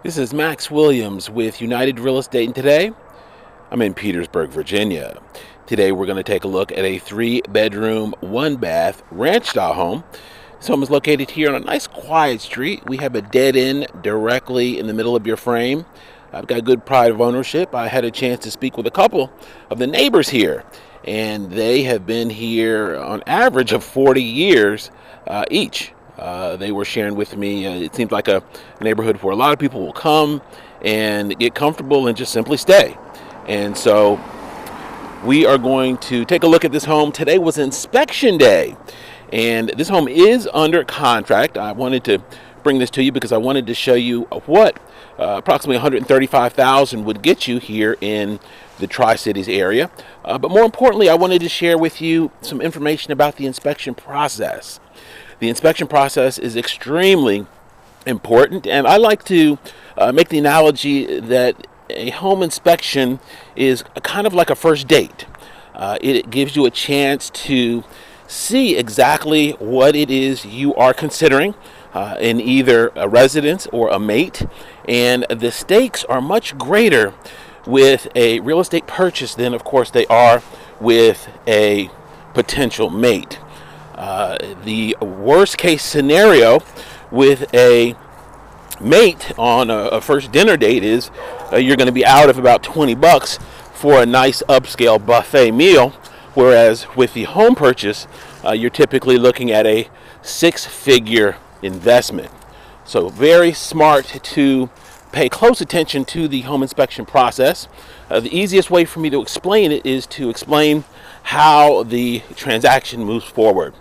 This is Max Williams with United Real Estate, and today I'm in Petersburg, Virginia. Today we're going to take a look at a 3-bedroom, 1-bath ranch-style home. This home is located here on a nice quiet street. We have a dead end directly in the middle of your frame. I've got good pride of ownership. I had a chance to speak with a couple of the neighbors here, and they have been here on average of 40 years each. They were sharing with me, it seems like a neighborhood where a lot of people will come and get comfortable and just simply stay. And so we are going to take a look at this home. Today was inspection day, and this home is under contract. I wanted to bring this to you because I wanted to show you what approximately $135,000 would get you here in the Tri-Cities area. But more importantly, I wanted to share with you some information about the inspection process. The inspection process is extremely important, and I like to make the analogy that a home inspection is kind of like a first date. It gives you a chance to see exactly what it is you are considering in either a residence or a mate, and the stakes are much greater with a real estate purchase than, of course, they are with a potential mate. The worst case scenario with a mate on a first dinner date is you're going to be out of about $20 for a nice upscale buffet meal, whereas with the home purchase you're typically looking at a 6-figure investment. So very smart to pay close attention to the home inspection process. The easiest way for me to explain it is to explain how the transaction moves forward.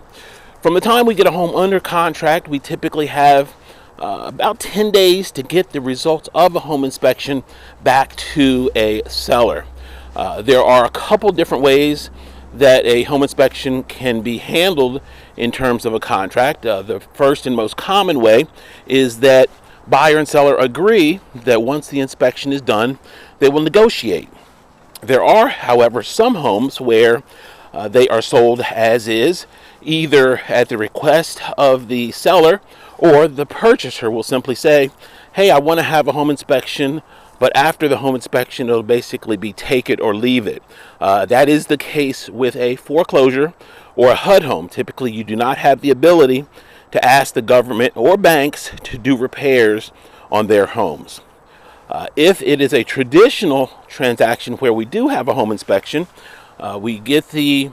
From the time we get a home under contract, we typically have about 10 days to get the results of a home inspection back to a seller. There are a couple different ways that a home inspection can be handled in terms of a contract. The first and most common way is that buyer and seller agree that once the inspection is done, they will negotiate. There are, however, some homes where they are sold as is, either at the request of the seller, or the purchaser will simply say, hey, I want to have a home inspection, but after the home inspection it'll basically be take it or leave it. That is the case with a foreclosure or a HUD home. Typically you do not have the ability to ask the government or banks to do repairs on their homes. If it is a traditional transaction where we do have a home inspection, we get the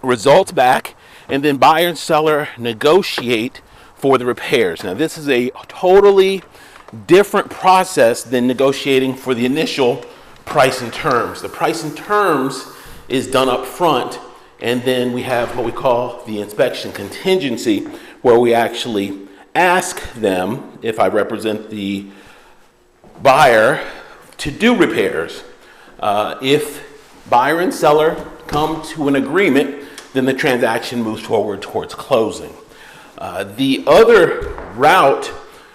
results back, and then buyer and seller negotiate for the repairs. Now, this is a totally different process than negotiating for the initial price and terms. The price and terms is done up front, and then we have what we call the inspection contingency, where we actually ask them, if I represent the buyer, to do repairs. If buyer and seller come to an agreement, then the transaction moves forward towards closing. The other route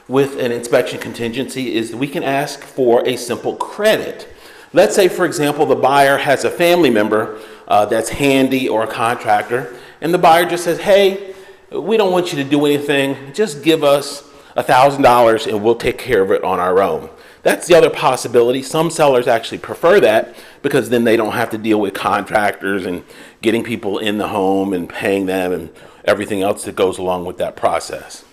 with an inspection contingency is that we can ask for a simple credit. Let's say, for example, the buyer has a family member that's handy or a contractor, and the buyer just says, hey, we don't want you to do anything, just give us $1,000 and we'll take care of it on our own. That's the other possibility. Some sellers actually prefer that because then they don't have to deal with contractors and getting people in the home and paying them and everything else that goes along with that process.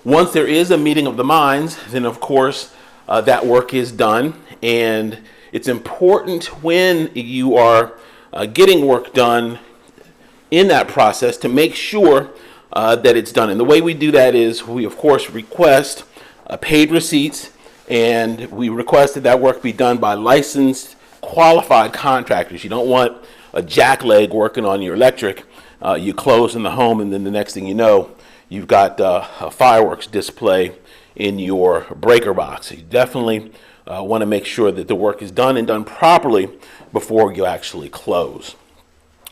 Once there is a meeting of the minds, then of course that work is done, and it's important when you are getting work done in that process to make sure that it's done. And the way we do that is we of course request paid receipts, and we request that work be done by licensed, qualified contractors. You don't want a jackleg working on your electric. You close in the home, and then the next thing you know, you've got a fireworks display in your breaker box. So you definitely want to make sure that the work is done and done properly before you actually close.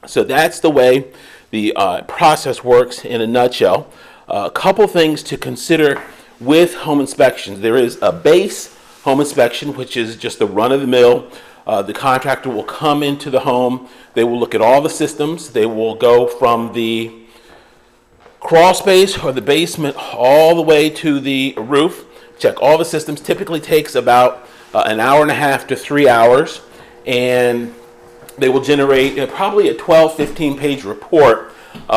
So that's the way the process works in a nutshell. A couple things to consider with home inspections. There is a base home inspection, which is just the run-of-the-mill. The contractor will come into the home. They will look at all the systems. They will go from the crawl space or the basement all the way to the roof check all the systems. Typically takes about an hour and a half to 3 hours, and they will generate probably a 12-15 page report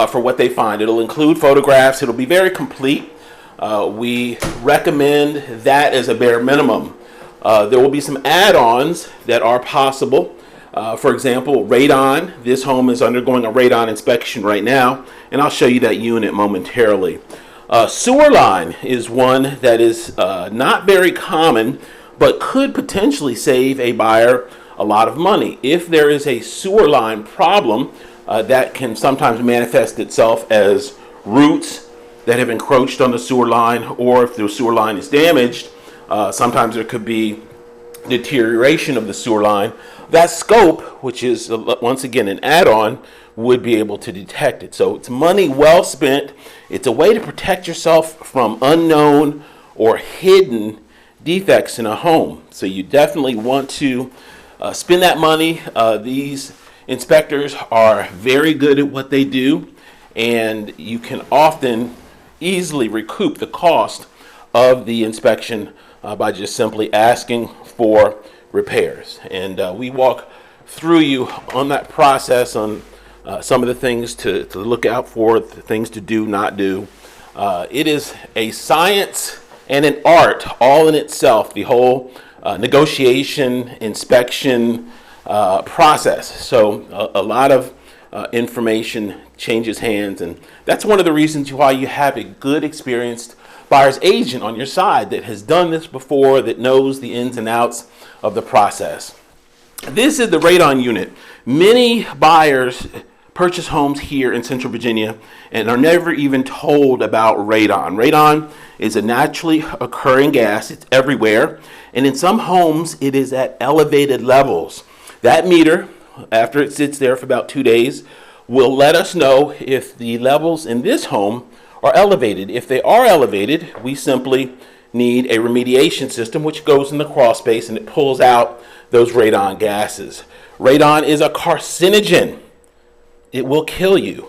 for what they find. It'll include photographs. It'll be very complete. We recommend that as a bare minimum. There will be some add-ons that are possible. For example, radon. This home is undergoing a radon inspection right now, and I'll show you that unit momentarily. Sewer line is one that is not very common, but could potentially save a buyer a lot of money. If there is a sewer line problem, that can sometimes manifest itself as roots that have encroached on the sewer line, or if the sewer line is damaged, sometimes there could be deterioration of the sewer line. That scope, which is once again an add-on, would be able to detect it. So it's money well spent. It's a way to protect yourself from unknown or hidden defects in a home. So you definitely want to spend that money. These inspectors are very good at what they do, and you can often easily recoup the cost of the inspection by just simply asking for repairs. And we walk through you on that process, on some of the things to look out for, the things to do, not do. It is a science and an art all in itself, the whole negotiation, inspection process. So a lot of information changes hands, and that's one of the reasons why you have a good, experienced buyer's agent on your side that has done this before, that knows the ins and outs of the process. This is the Radon Unit. Many buyers purchase homes here in Central Virginia and are never even told about radon. Radon is a naturally occurring gas. It's everywhere, and in some homes it is at elevated levels. That meter, after it sits there for about 2 days, will let us know if the levels in this home are elevated. If they are elevated, we simply need a remediation system which goes in the crawl space and it pulls out those radon gases. Radon is a carcinogen. It will kill you.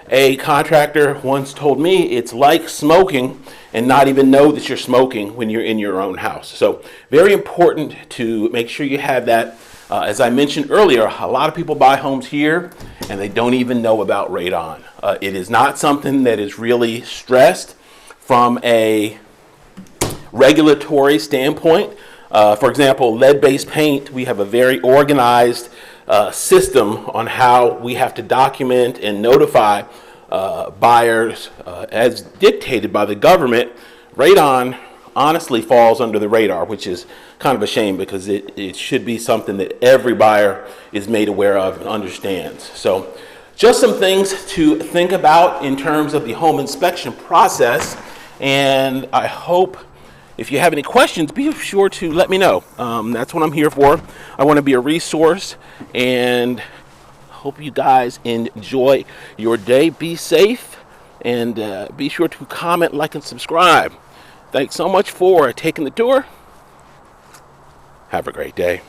A contractor once told me it's like smoking and not even know that you're smoking when you're in your own house. So very important to make sure you have that. As I mentioned earlier, a lot of people buy homes here and they don't even know about radon. It is not something that is really stressed from a regulatory standpoint. For example, lead-based paint, we have a very organized system on how we have to document and notify buyers as dictated by the government. Radon honestly falls under the radar, which is kind of a shame because it should be something that every buyer is made aware of and understands. So just some things to think about in terms of the home inspection process, and I hope if you have any questions, be sure to let me know. That's what I'm here for. I want to be a resource, and hope you guys enjoy your day. Be safe, and be sure to comment, like, and subscribe. Thanks so much for taking the tour. Have a great day.